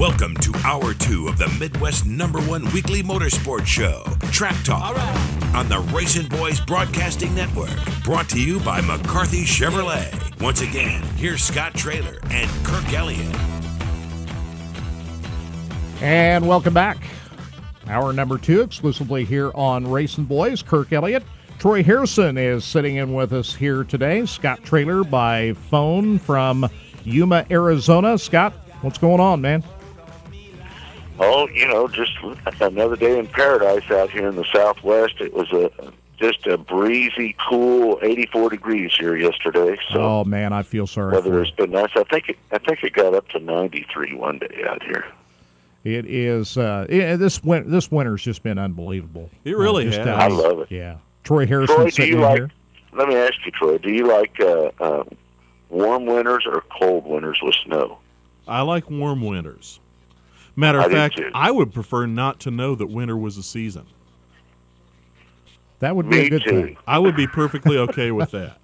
Welcome to Hour 2 of the Midwest #1 weekly motorsports show, Track Talk, on the RacinBoys Broadcasting Network. Brought to you by McCarthy Chevrolet. Once again, here's Scott Traylor and Kirk Elliott. And welcome back. Hour number 2, exclusively here on RacinBoys. Kirk Elliott. Troy Harrison is sitting in with us here today. Scott Traylor by phone from Yuma, Arizona. Scott, what's going on, man? Oh, just another day in paradise out here in the Southwest. It was just a breezy, cool 84 degrees here yesterday. So oh man, I feel sorry. Weather has been nice. I think it got up to 93 one day out here. It is. This winter's just been unbelievable. It really has. I love it. Yeah. Troy Harrison. Troy, do you like? Here. Let me ask you, Troy. Do you like warm winters or cold winters with snow? I like warm winters. Matter of fact, too. I would prefer not to know that winter was a season. That would be Me a good too. thing. I would be perfectly okay with that.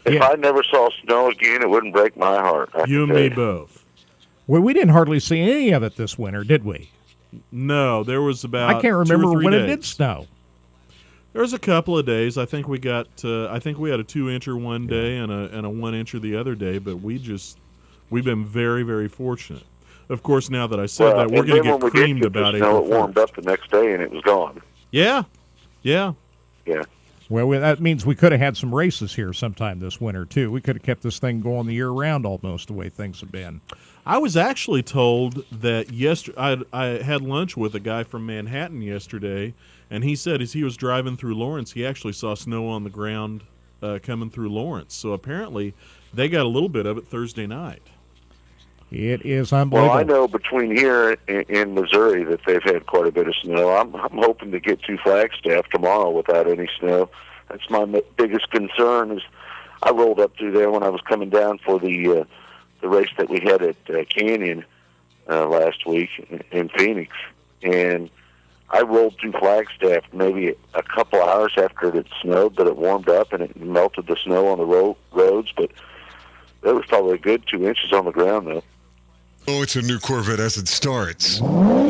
If I never saw snow again, it wouldn't break my heart. You and me both. Well, we didn't hardly see any of it this winter, did we? No, there was about I can't remember 2 or 3 when days. it did snow. There was a couple of days. I think we got. I think we had a 2-incher one day and a 1-incher the other day. But we've been very, very fortunate. Of course, now that I said that, we're going to get creamed about April 1st. It Warmed up the next day and it was gone. Yeah. Well, that means we could have had some races here sometime this winter, too. We could have kept this thing going the year round almost the way things have been. I was actually told that I had lunch with a guy from Manhattan yesterday, and he said as he was driving through Lawrence, he actually saw snow on the ground coming through Lawrence. So apparently they got a little bit of it Thursday night. It is unbelievable. Well, I know between here and Missouri that they've had quite a bit of snow. I'm hoping to get to Flagstaff tomorrow without any snow. That's my biggest concern. Is I rolled up through there when I was coming down for the race that we had at Canyon last week in Phoenix, and I rolled through Flagstaff maybe a couple hours after it had snowed, but it warmed up and it melted the snow on the roads. But there was probably a good 2 inches on the ground, though. Oh, it's a new Corvette as it starts. Well,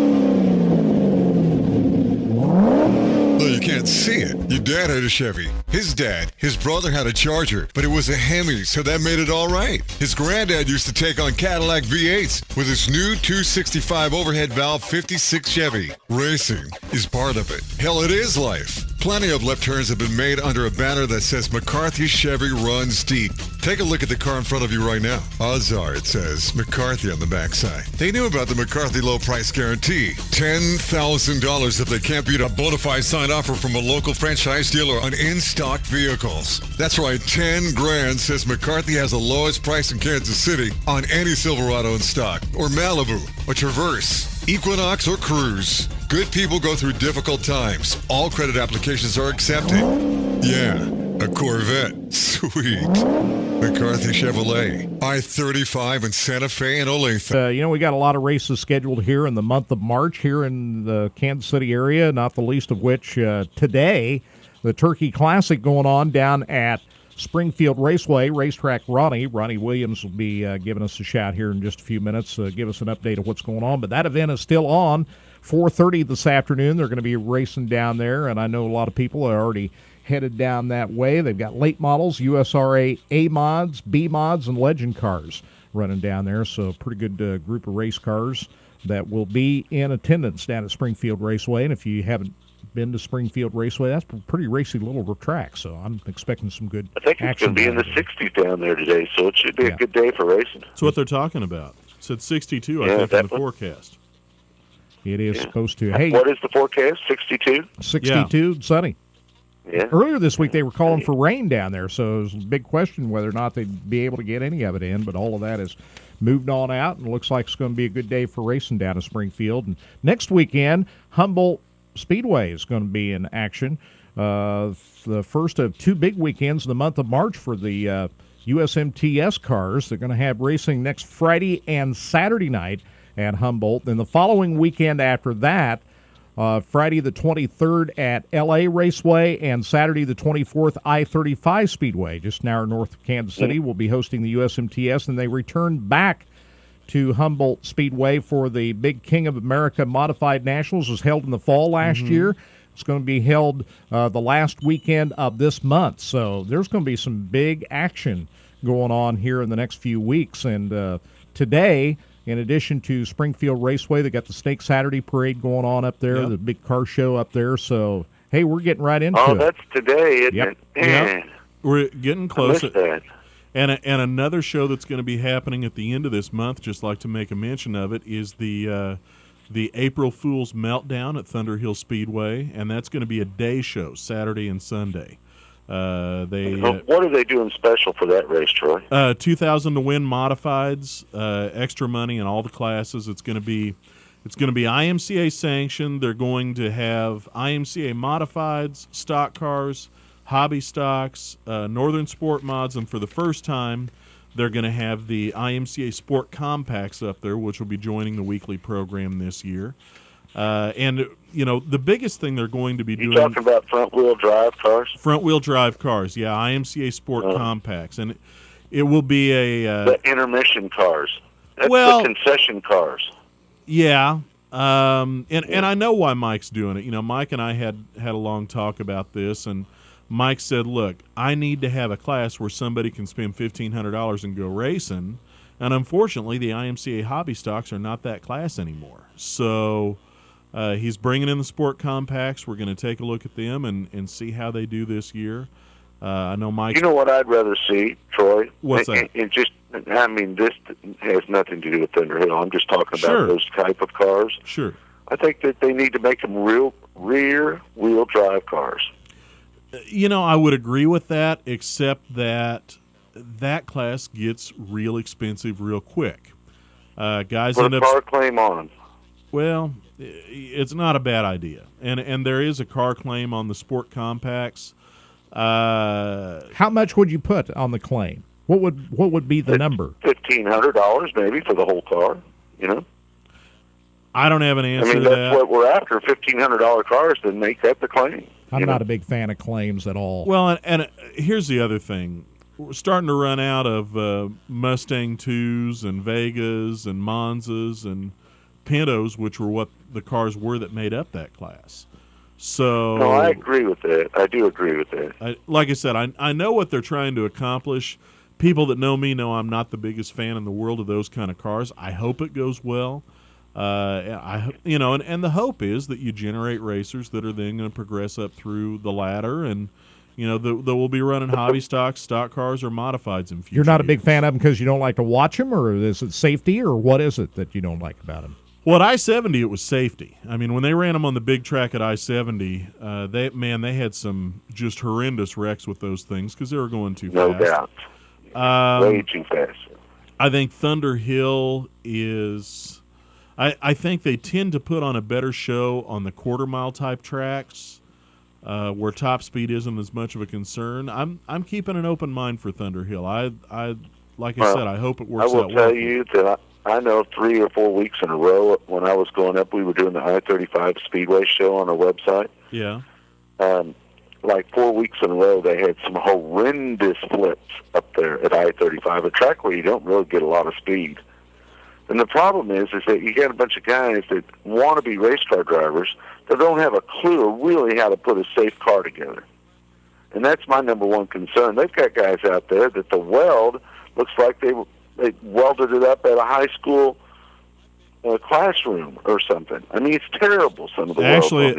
you can't see it. Your dad had a Chevy. His dad, his brother had a Charger, but it was a Hemi, so that made it all right. His granddad used to take on Cadillac V8s with his new 265 overhead valve 56 Chevy. Racing is part of it. Hell, it is life. Plenty of left turns have been made under a banner that says McCarthy Chevy runs deep. Take a look at the car in front of you right now. Odds are it says McCarthy on the backside. They knew about the McCarthy low price guarantee. $10,000 if they can't beat a bona fide signed offer from a local franchise dealer on in-stock vehicles. That's right, 10 grand says McCarthy has the lowest price in Kansas City on any Silverado in stock, or Malibu, or Traverse, Equinox, or Cruise. Good people go through difficult times. All credit applications are accepted. Yeah, a Corvette. Sweet. McCarthy Chevrolet. I-35 in Santa Fe and Olathe. We got a lot of races scheduled here in the month of March here in the Kansas City area, not the least of which today, the Turkey Classic going on down at Springfield Raceway, Racetrack Ronnie. Ronnie Williams will be giving us a shout here in just a few minutes, give us an update of what's going on. But that event is still on. 4:30 this afternoon, they're going to be racing down there, and I know a lot of people are already headed down that way. They've got late models, USRA A mods, B mods, and legend cars running down there, so a pretty good group of race cars that will be in attendance down at Springfield Raceway. And if you haven't been to Springfield Raceway, that's a pretty racy little track, so I'm expecting some good action. I think it's going to be in the 60s down there today, so it should be a good day for racing. That's what they're talking about. It said 62, I think, in the forecast. It is supposed to. Hey, what is the forecast? 62? 62, sunny. Yeah. Earlier this week, they were calling for rain down there, so it was a big question whether or not they'd be able to get any of it in, but all of that has moved on out, and looks like it's going to be a good day for racing down at Springfield. And next weekend, Humboldt Speedway is going to be in action. The first of 2 big weekends in the month of March for the USMTS cars. They're going to have racing next Friday and Saturday night at Humboldt. Then the following weekend after that, Friday the 23rd at LA Raceway and Saturday the 24th I-35 Speedway, just an hour north of Kansas City, will be hosting the USMTS, and they return back to Humboldt Speedway for the Big King of America Modified Nationals. It was held in the fall last year. It's going to be held the last weekend of this month. So there's going to be some big action going on here in the next few weeks. And today, in addition to Springfield Raceway, they got the Snake Saturday Parade going on up there, the big car show up there. So, hey, we're getting right into it. Oh, that's today, isn't it? Yep. We're getting close. I missed that. And another show that's going to be happening at the end of this month, just like to make a mention of it, is the April Fool's Meltdown at Thunderhill Speedway, and that's going to be a day show, Saturday and Sunday. What are they doing special for that race, Troy? $2,000 to win modifieds, extra money in all the classes. It's going to be IMCA sanctioned. They're going to have IMCA modifieds, stock cars, hobby stocks, Northern Sport mods, and for the first time, they're going to have the IMCA Sport Compacts up there, which will be joining the weekly program this year. And, you know, the biggest thing they're going to be doing... You're talking about front-wheel drive cars? Front-wheel drive cars, yeah, IMCA Sport Compacts. And it will be the intermission cars. That's the concession cars. Yeah. And I know why Mike's doing it. You know, Mike and I had a long talk about this, and Mike said, look, I need to have a class where somebody can spend $1,500 and go racing, and unfortunately the IMCA hobby stocks are not that class anymore. So he's bringing in the Sport Compacts. We're going to take a look at them and see how they do this year. I know Mike. You know what I'd rather see, Troy? What's that? This has nothing to do with Thunderhill. I'm just talking about those type of cars. Sure. I think that they need to make them real rear-wheel drive cars. You know, I would agree with that, except that class gets real expensive real quick. Guys Put end a up car claim on. Well, it's not a bad idea, and there is a car claim on the Sport Compacts. How much would you put on the claim? What would be the number? $1,500 maybe for the whole car. You know. I don't have an answer to that's that. what we're after. $1,500 cars, then make that the claim. I'm not a big fan of claims at all. Well, and here's the other thing. We're starting to run out of Mustang 2s and Vegas and Monzas and Pintos, which were what the cars were that made up that class. So no, I agree with that. I do agree with that. Like I said, I know what they're trying to accomplish. People that know me know I'm not the biggest fan in the world of those kind of cars. I hope it goes well. And the hope is that you generate racers that are then going to progress up through the ladder, and you know they will be running hobby stocks, stock cars, or modifieds in future. You're not a big years. fan of them because you don't like to watch them, or is it safety, or what is it that you don't like about them? Well, at I-70, it was safety. I mean, when they ran them on the big track at I-70, they had some just horrendous wrecks with those things because they were going too fast. No doubt. Way too fast. I think Thunderhill is. I think they tend to put on a better show on the quarter-mile type tracks where top speed isn't as much of a concern. I'm keeping an open mind for Thunderhill. Like I said, I hope it works out well. I will tell you that I know 3 or 4 weeks in a row when I was going up, we were doing the I-35 Speedway show on our website. Yeah. Like 4 weeks in a row, they had some horrendous flips up there at I-35, a track where you don't really get a lot of speed. And the problem is that you got a bunch of guys that want to be race car drivers that don't have a clue really how to put a safe car together. And that's my number one concern. They've got guys out there that the weld looks like they welded it up at a high school classroom or something. I mean, it's terrible. Some of the actually,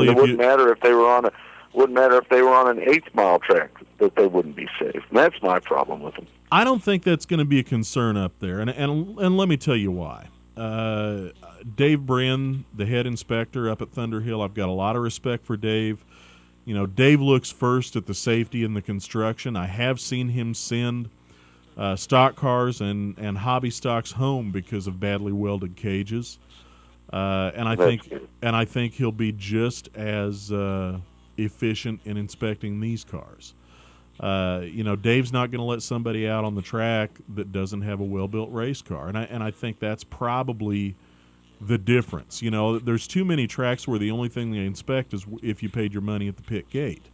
it wouldn't matter if they were on an 8th-mile track that they wouldn't be safe. And that's my problem with them. I don't think that's going to be a concern up there, and let me tell you why. Dave Brin, the head inspector up at Thunderhill, I've got a lot of respect for Dave. You know, Dave looks first at the safety and the construction. I have seen him send stock cars and hobby stocks home because of badly welded cages, and I think he'll be just as efficient in inspecting these cars. Dave's not going to let somebody out on the track that doesn't have a well-built race car, and I think that's probably the difference. You know, there's too many tracks where the only thing they inspect is if you paid your money at the pit gate.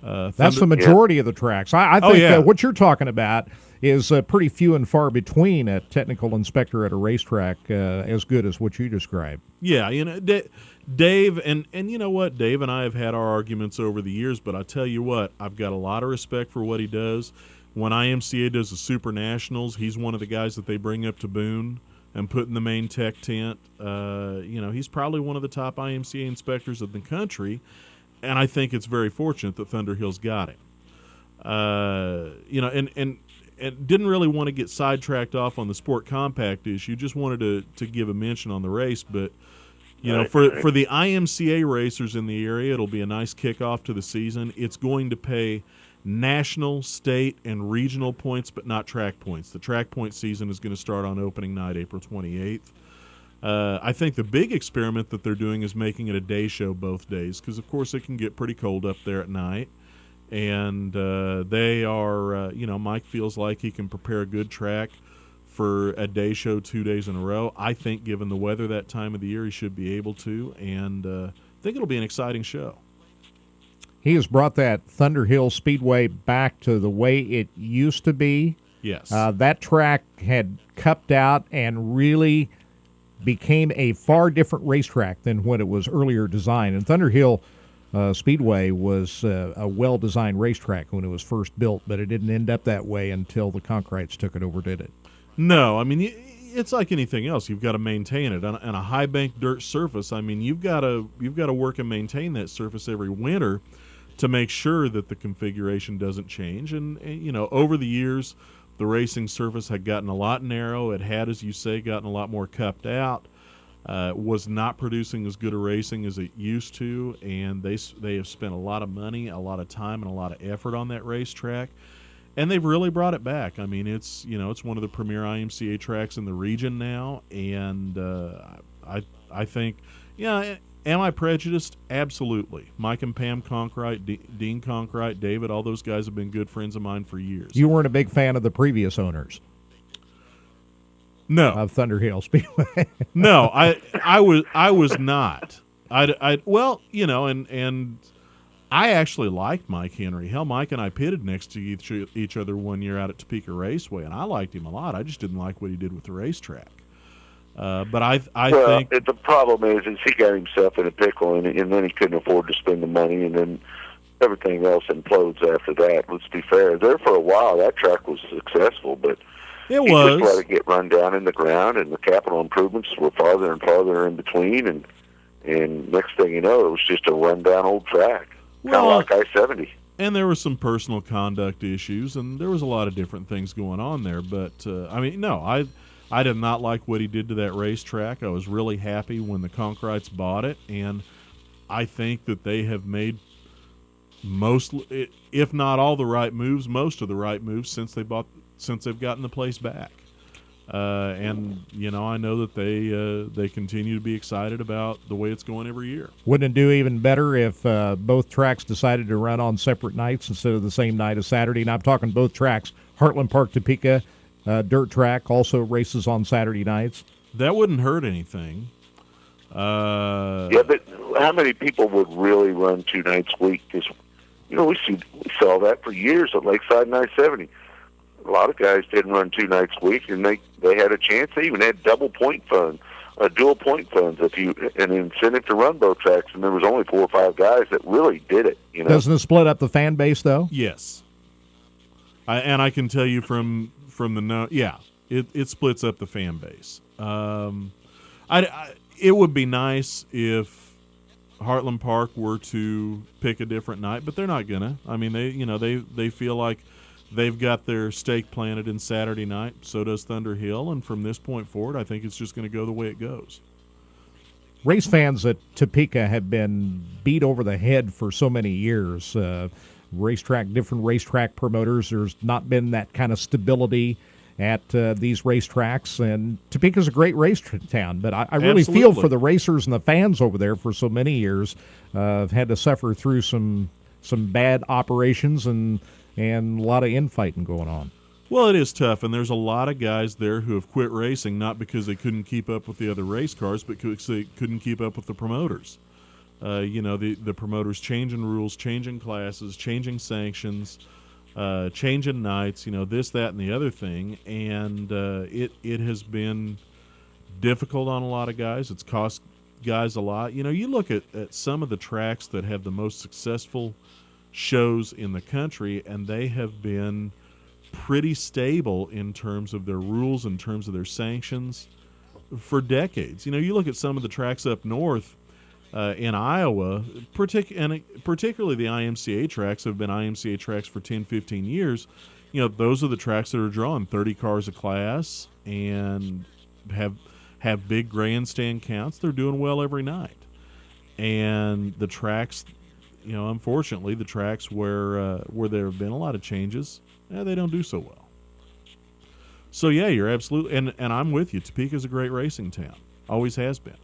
That's the majority of the tracks. I think that what you're talking about is pretty few and far between a technical inspector at a racetrack as good as what you described. Yeah, Dave, and you know what? Dave and I have had our arguments over the years, but I tell you what, I've got a lot of respect for what he does. When IMCA does the Super Nationals, he's one of the guys that they bring up to Boone and put in the main tech tent. He's probably one of the top IMCA inspectors in the country, and I think it's very fortunate that Thunder Hill's got him. And didn't really want to get sidetracked off on the Sport Compact issue. Just wanted to give a mention on the race, but for the IMCA racers in the area, it'll be a nice kickoff to the season. It's going to pay national, state, and regional points, but not track points. The track point season is going to start on opening night, April 28th. I think the big experiment that they're doing is making it a day show both days because, of course, it can get pretty cold up there at night. And they are, Mike feels like he can prepare a good track for a day show 2 days in a row. I think given the weather that time of the year, he should be able to, and I think it'll be an exciting show. He has brought that Thunder Hill Speedway back to the way it used to be. Yes. That track had cupped out and really became a far different racetrack than when it was earlier designed. And Thunder Hill Speedway was a well-designed racetrack when it was first built, but it didn't end up that way until the Conkrights took it over, did it? No, I mean, it's like anything else. You've got to maintain it. On a high bank dirt surface, I mean, you've got to work and maintain that surface every winter to make sure that the configuration doesn't change. And over the years, the racing surface had gotten a lot narrow. It had, as you say, gotten a lot more cupped out. Was not producing as good a racing as it used to, and they have spent a lot of money, a lot of time, and a lot of effort on that racetrack. And they've really brought it back. I mean, it's one of the premier IMCA tracks in the region now, and I think, am I prejudiced? Absolutely. Mike and Pam Conkright, Dean Conkright, David, all those guys have been good friends of mine for years. You weren't a big fan of the previous owners? No. Of Thunder Hill Speedway? No, I was not. And I actually liked Mike Henry. Hell, Mike and I pitted next to each other one year out at Topeka Raceway, and I liked him a lot. I just didn't like what he did with the racetrack. But I think the problem is he got himself in a pickle, and then he couldn't afford to spend the money, and then everything else implodes after that. Let's be fair. There for a while, that track was successful, but he just let it get run down in the ground, and the capital improvements were farther and farther in between, and next thing you know, it was just a run-down old track. Kind of like I-70. And there were some personal conduct issues, and there was a lot of different things going on there. But, I did not like what he did to that racetrack. I was really happy when the Conkrights bought it, and I think that they have made most, if not all the right moves, most of the right moves since they've gotten the place back. I know that they continue to be excited about the way it's going every year. Wouldn't it do even better if both tracks decided to run on separate nights instead of the same night as Saturday? And I'm talking both tracks, Heartland Park, Topeka, dirt track, also races on Saturday nights. That wouldn't hurt anything. But how many people would really run 2 nights a week? Because, we saw that for years at Lakeside and I-70. A lot of guys didn't run 2 nights a week, and they had a chance. They even had dual point funds, an incentive to run both tracks, and there was only 4 or 5 guys that really did it. Doesn't it split up the fan base, though? Yes. I can tell you from the it splits up the fan base. It would be nice if Heartland Park were to pick a different night, but they're not gonna. I mean, they feel like they've got their stake planted in Saturday night. So does Thunder Hill, and from this point forward, I think it's just going to go the way it goes. Race fans at Topeka have been beat over the head for so many years. Different racetrack promoters. There's not been that kind of stability at these racetracks, and Topeka's a great race town, but I really feel for the racers and the fans over there for so many years. Have had to suffer through some bad operations and a lot of infighting going on. Well, it is tough, and there's a lot of guys there who have quit racing, not because they couldn't keep up with the other race cars, but because they couldn't keep up with the promoters. The promoters changing rules, changing classes, changing sanctions, changing nights, this, that, and the other thing. And it has been difficult on a lot of guys. It's cost guys a lot. You look at some of the tracks that have the most successful shows in the country, and they have been pretty stable in terms of their rules, in terms of their sanctions for decades. You look at some of the tracks up north in Iowa, particularly the IMCA tracks have been IMCA tracks for 10, 15 years. Those are the tracks that are drawing 30 cars a class and have big grandstand counts. They're doing well every night. And the tracks, unfortunately, the tracks where there have been a lot of changes, they don't do so well. So, yeah, you're absolutely – and I'm with you. Topeka's a great racing town. Always has been.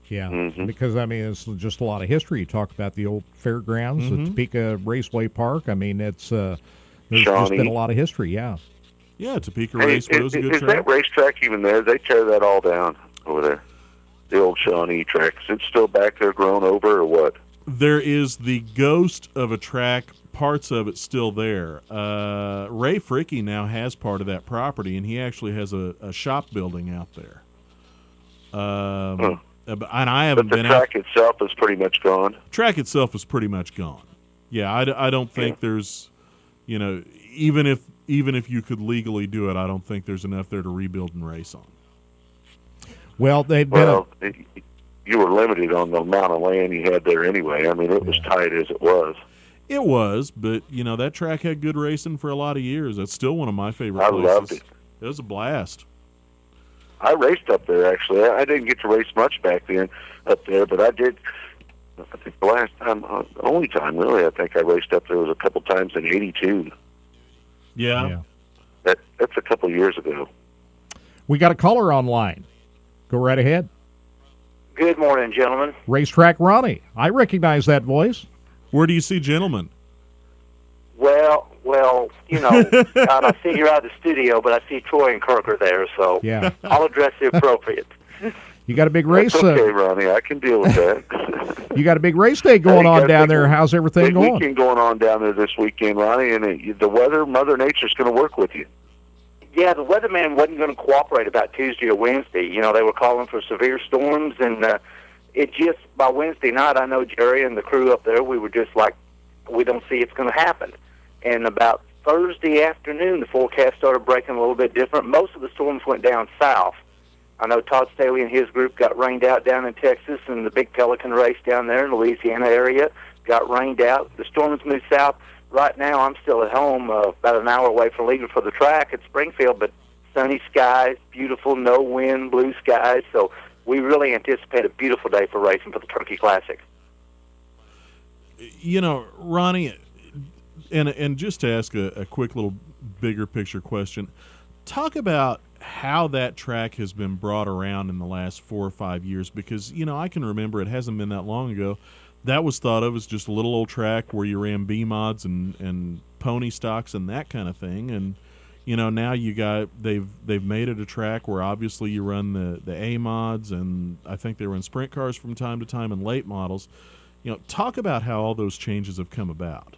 Yeah, because, it's just a lot of history. You talk about the old fairgrounds, the Topeka Raceway Park. it's there's just been a lot of history, yeah. Yeah, Topeka Raceway was a good track. Is that racetrack even there? They tear that all down over there, the old Shawnee track. Is it still back there grown over or what? There is the ghost of a track, parts of it still there. Ray Fricke now has part of that property, and he actually has a shop building out there. And I haven't been out. But the track itself is pretty much gone? Track itself is pretty much gone. Yeah, I don't think there's, even if you could legally do it, I don't think there's enough there to rebuild and race on. Well, you were limited on the amount of land you had there anyway. It was tight as it was. It was, but, that track had good racing for a lot of years. That's still one of my favorite places. I loved it. It was a blast. I raced up there, actually. I didn't get to race much back then up there, but I did. I think the last time, the only time, really, I think I raced up there was a couple times in '82. Yeah. That's a couple years ago. We got a caller online. Go right ahead. Good morning, gentlemen. Racetrack Ronnie. I recognize that voice. Where do you see gentlemen? Well, God, I see you're out of the studio, but I see Troy and Kirk are there, so yeah. I'll address the appropriate. You got a big race. That's okay, Ronnie. I can deal with that. You got a big race day going on down there. How's everything big going? Weekend going on down there this weekend, Ronnie, and the weather, Mother Nature's going to work with you. Yeah, the weatherman wasn't going to cooperate about Tuesday or Wednesday. They were calling for severe storms, and it just, by Wednesday night, I know Jerry and the crew up there, we were just like, we don't see it's going to happen. And about Thursday afternoon, the forecast started breaking a little bit different. Most of the storms went down south. I know Todd Staley and his group got rained out down in Texas, and the big Pelican race down there in the Louisiana area got rained out. The storms moved south. Right now, I'm still at home, about an hour away from leaving for the track at Springfield, but sunny skies, beautiful, no wind, blue skies. So we really anticipate a beautiful day for racing for the Turkey Classic. Ronnie, and just to ask a quick little bigger picture question, talk about how that track has been brought around in the last 4 or 5 years, because, I can remember it hasn't been that long ago. That was thought of as just a little old track where you ran B mods and pony stocks and that kind of thing. And, now they've made it a track where obviously you run the A mods, and I think they run sprint cars from time to time and late models. Talk about how all those changes have come about.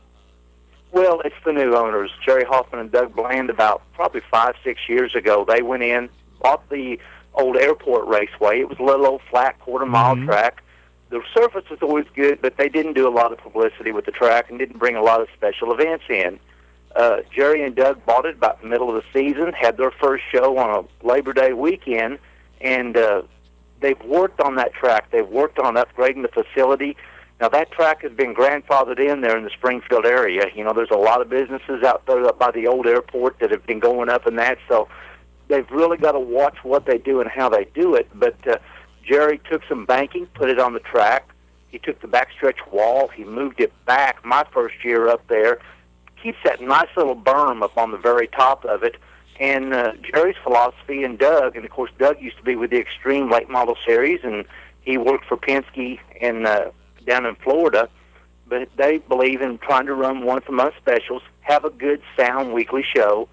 Well, it's the new owners, Jerry Hoffman and Doug Bland, about probably 5-6 years ago. They went in, bought the old airport raceway. It was a little old flat quarter-mile track. The surface was always good, but they didn't do a lot of publicity with the track and didn't bring a lot of special events in. Jerry and Doug bought it about the middle of the season, had their first show on a Labor Day weekend, and they've worked on that track. They've worked on upgrading the facility. Now, that track has been grandfathered in there in the Springfield area. There's a lot of businesses out there up by the old airport that have been going up in that, so they've really got to watch what they do and how they do it. But Jerry took some banking, put it on the track. He took the backstretch wall. He moved it back my first year up there. Keeps that nice little berm up on the very top of it. And Jerry's philosophy, and Doug, and of course Doug used to be with the Extreme Late Model Series, and he worked for Penske and down in Florida, but they believe in trying to run one-for-month specials, have a good, sound weekly show,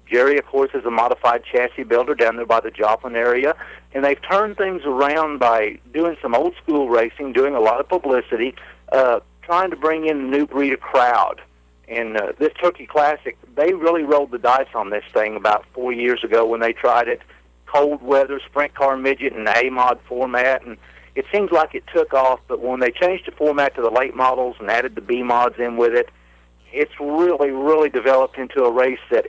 Jerry, of course, is a modified chassis builder down there by the Joplin area, and they've turned things around by doing some old-school racing, doing a lot of publicity, trying to bring in a new breed of crowd. And this Turkey Classic, they really rolled the dice on this thing about 4 years ago when they tried it, cold weather, sprint car midget, and A-mod format, and it seems like it took off, but when they changed the format to the late models and added the B-mods in with it, it's really, really developed into a race that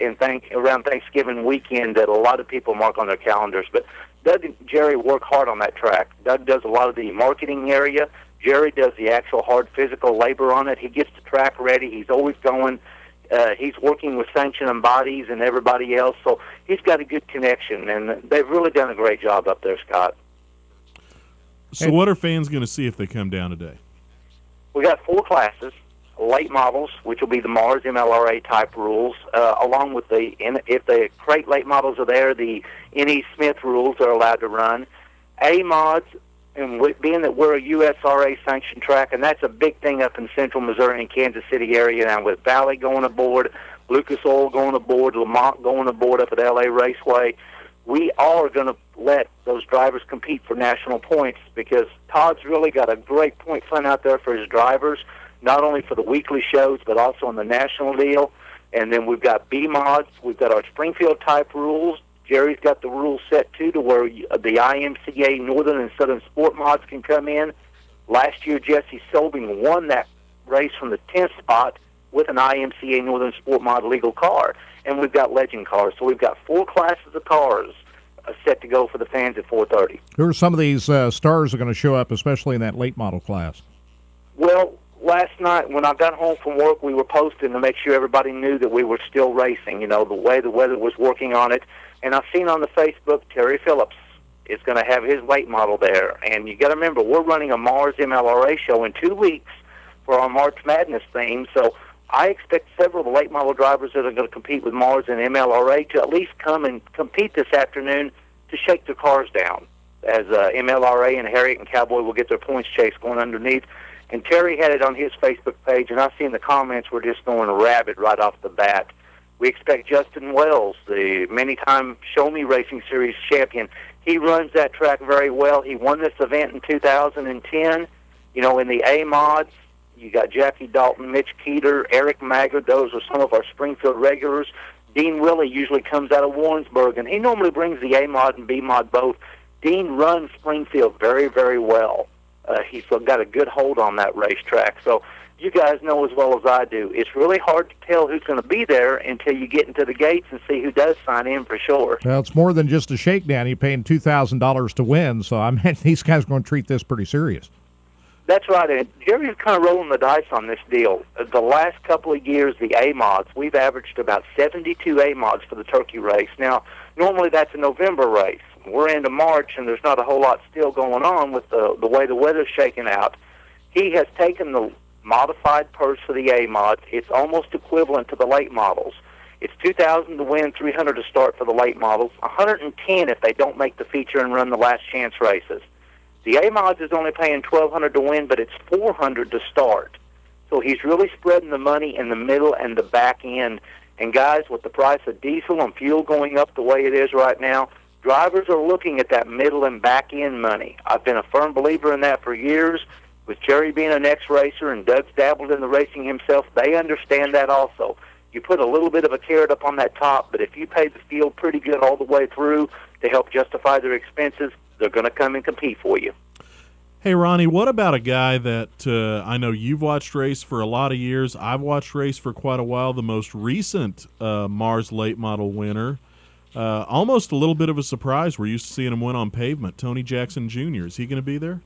around Thanksgiving weekend that a lot of people mark on their calendars. But Doug and Jerry work hard on that track. Doug does a lot of the marketing area. Jerry does the actual hard physical labor on it. He gets the track ready. He's always going. He's working with sanctioning bodies and everybody else. So he's got a good connection, and they've really done a great job up there, Scott. So what are fans going to see if they come down today? We got 4 classes. Late models, which will be the Mars MLRA type rules, along with if the crate late models are there, the N.E. Smith rules are allowed to run. A-mods, and being that we're a USRA sanctioned track, and that's a big thing up in central Missouri and Kansas City area now with Valley going aboard, Lucas Oil going aboard, Lamont going aboard up at L.A. Raceway. We are going to let those drivers compete for national points because Todd's really got a great point fund out there for his drivers, not only for the weekly shows, but also on the national deal. And then we've got B-mods. We've got our Springfield-type rules. Jerry's got the rules set, too, to where the IMCA Northern and Southern Sport mods can come in. Last year, Jesse Sobing won that race from the 10th spot with an IMCA Northern Sport mod legal car. And we've got legend cars. So we've got 4 classes of cars set to go for the fans at 4:30. Who are some of these stars are going to show up, especially in that late model class? Well, last night when I got home from work, we were posting to make sure everybody knew that we were still racing, the way the weather was working on it. And I've seen on the Facebook, Terry Phillips is going to have his late model there. And you got to remember, we're running a Mars MLRA show in 2 weeks for our March Madness theme. So I expect several of the late model drivers that are going to compete with Mars and MLRA to at least come and compete this afternoon to shake their cars down, as MLRA and Harriet and Cowboy will get their points chase going underneath. And Terry had it on his Facebook page, and I've seen the comments were just going rabid right off the bat. We expect Justin Wells, the many-time Show Me Racing Series champion. He runs that track very well. He won this event in 2010. In the A-mods, you got Jackie Dalton, Mitch Keeter, Eric Maggard. Those are some of our Springfield regulars. Dean Willie usually comes out of Warrensburg, and he normally brings the A-mod and B-mod both. Dean runs Springfield very, very well. He's got a good hold on that racetrack. So you guys know as well as I do, it's really hard to tell who's going to be there until you get into the gates and see who does sign in for sure. Well, it's more than just a shakedown. You're paying $2,000 to win, so I mean, these guys are going to treat this pretty serious. That's right, and Jerry's kind of rolling the dice on this deal. The last couple of years, the A-mods, we've averaged about 72 A-mods for the Turkey race. Now, normally that's a November race. We're into March, and there's not a whole lot still going on with the way the weather's shaking out. He has taken the modified purse for the A-mods. It's almost equivalent to the late models. It's $2,000 to win, $300 to start for the late models, $110 if they don't make the feature and run the last chance races. The A-mods is only paying $1,200 to win, but it's $400 to start. So he's really spreading the money in the middle and the back end. And guys, with the price of diesel and fuel going up the way it is right now, drivers are looking at that middle and back end money. I've been a firm believer in that for years. With Jerry being an ex-racer and Doug's dabbled in the racing himself, they understand that also. You put a little bit of a carrot up on that top, but if you pay the field pretty good all the way through to help justify their expenses, they're going to come and compete for you. Hey, Ronnie, what about a guy that I know you've watched race for a lot of years? I've watched race for quite a while. The most recent Mars late model winner, almost a little bit of a surprise. We're used to seeing him win on pavement. Tony Jackson Jr., is he going to be there?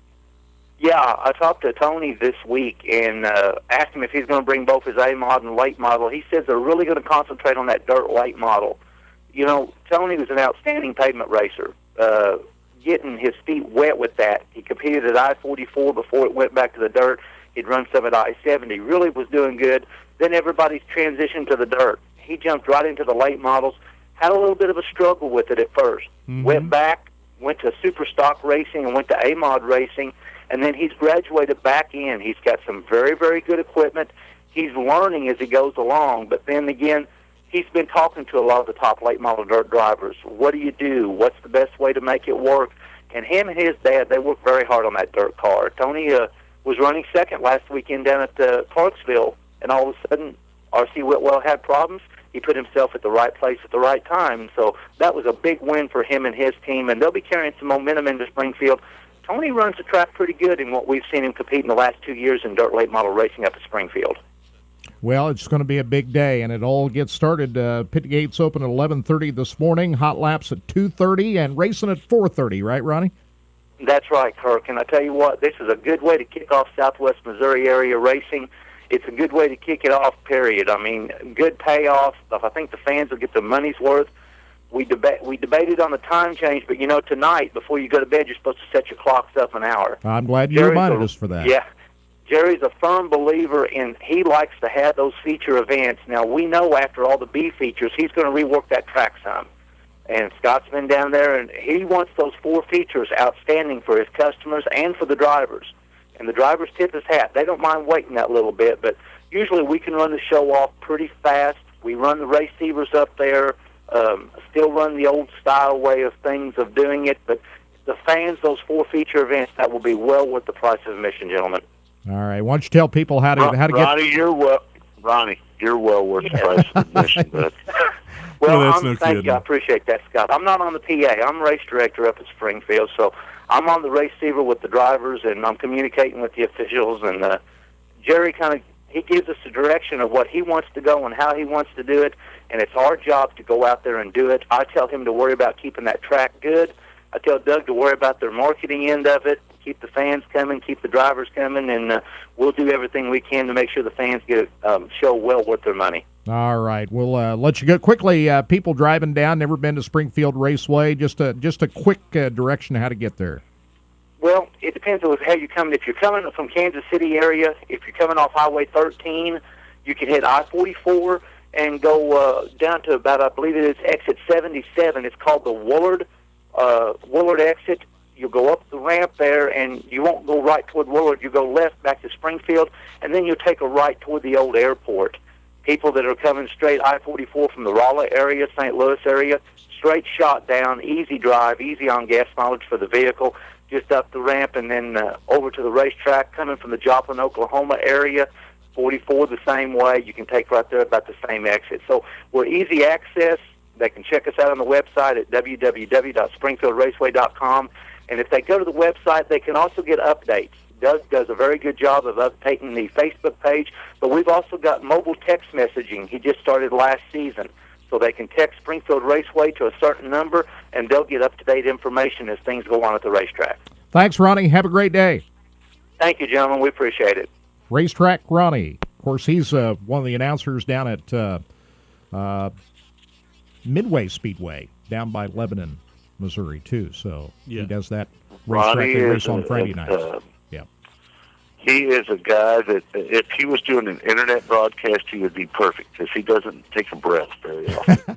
Yeah, I talked to Tony this week and asked him if he's going to bring both his A-mod and late model. He says they're really going to concentrate on that dirt late model. Tony was an outstanding pavement racer. Getting his feet wet with that. He competed at I-44 before it went back to the dirt. He'd run some at I-70. Really was doing good. Then everybody's transitioned to the dirt. He jumped right into the late models. Had a little bit of a struggle with it at first. Mm-hmm. Went back, went to super stock racing, and went to A-mod racing. And then he's graduated back in. He's got some very, very good equipment. He's learning as he goes along. But then again, he's been talking to a lot of the top late model dirt drivers. What do you do? What's the best way to make it work? And him and his dad, they work very hard on that dirt car. Tony was running second last weekend down at Clarksville, and all of a sudden, R.C. Whitwell had problems. He put himself at the right place at the right time. So that was a big win for him and his team, and they'll be carrying some momentum into Springfield. Tony runs the track pretty good in what we've seen him compete in the last 2 years in dirt late model racing up at Springfield. Well, it's going to be a big day, and it all gets started. Pit gates open at 11:30 this morning, hot laps at 2:30, and racing at 4:30, right, Ronnie? That's right, Kirk. And I tell you what, this is a good way to kick off Southwest Missouri area racing. It's a good way to kick it off, period. I mean, good payoff. I think the fans will get their money's worth. We debated on the time change, but, tonight, before you go to bed, you're supposed to set your clocks up an hour. I'm glad you reminded us for that. Yeah. Jerry's a firm believer in he likes to have those feature events. Now, we know after all the B features, he's going to rework that track some. And Scott's been down there, and he wants those 4 features outstanding for his customers and for the drivers. And the drivers tip his hat. They don't mind waiting that little bit, but usually we can run the show off pretty fast. We run the receivers up there, still run the old style way of things of doing it, but the fans, those 4 feature events, that will be well worth the price of admission, gentlemen. All right. Why don't you tell people how to get... Ronnie, you're well worth the price of admission. But... Well, thank you. I appreciate that, Scott. I'm not on the PA. I'm race director up at Springfield, so I'm on the receiver with the drivers, and I'm communicating with the officials. And Jerry he gives us the direction of what he wants to go and how he wants to do it, and it's our job to go out there and do it. I tell him to worry about keeping that track good. I tell Doug to worry about their marketing end of it, keep the fans coming, keep the drivers coming, and we'll do everything we can to make sure the fans get a show well worth their money. All right. We'll let you go quickly. People driving down, never been to Springfield Raceway, just a quick direction how to get there. Well, it depends on how you're coming. If you're coming from Kansas City area, if you're coming off Highway 13, you can hit I-44 and go down to about, I believe it is exit 77. It's called the Woolard exit. You'll go up the ramp there, and you won't go right toward Woolard. You go left back to Springfield, and then you'll take a right toward the old airport. People that are coming straight I-44 from the Raleigh area, St. Louis area, straight shot down, easy drive, easy on gas mileage for the vehicle, just up the ramp and then over to the racetrack. Coming from the Joplin, Oklahoma area, 44 the same way. You can take right there about the same exit. So we're easy access. They can check us out on the website at www.springfieldraceway.com. And if they go to the website, they can also get updates. Doug does a very good job of updating the Facebook page, but we've also got mobile text messaging. He just started last season. So they can text Springfield Raceway to a certain number, and they'll get up-to-date information as things go on at the racetrack. Thanks, Ronnie. Have a great day. Thank you, gentlemen. We appreciate it. Racetrack Ronnie. Of course, he's one of the announcers down at Midway Speedway down by Lebanon, Missouri, too. So he does that racetrack race on Friday nights. He is a guy that if he was doing an internet broadcast, he would be perfect because he doesn't take a breath very often.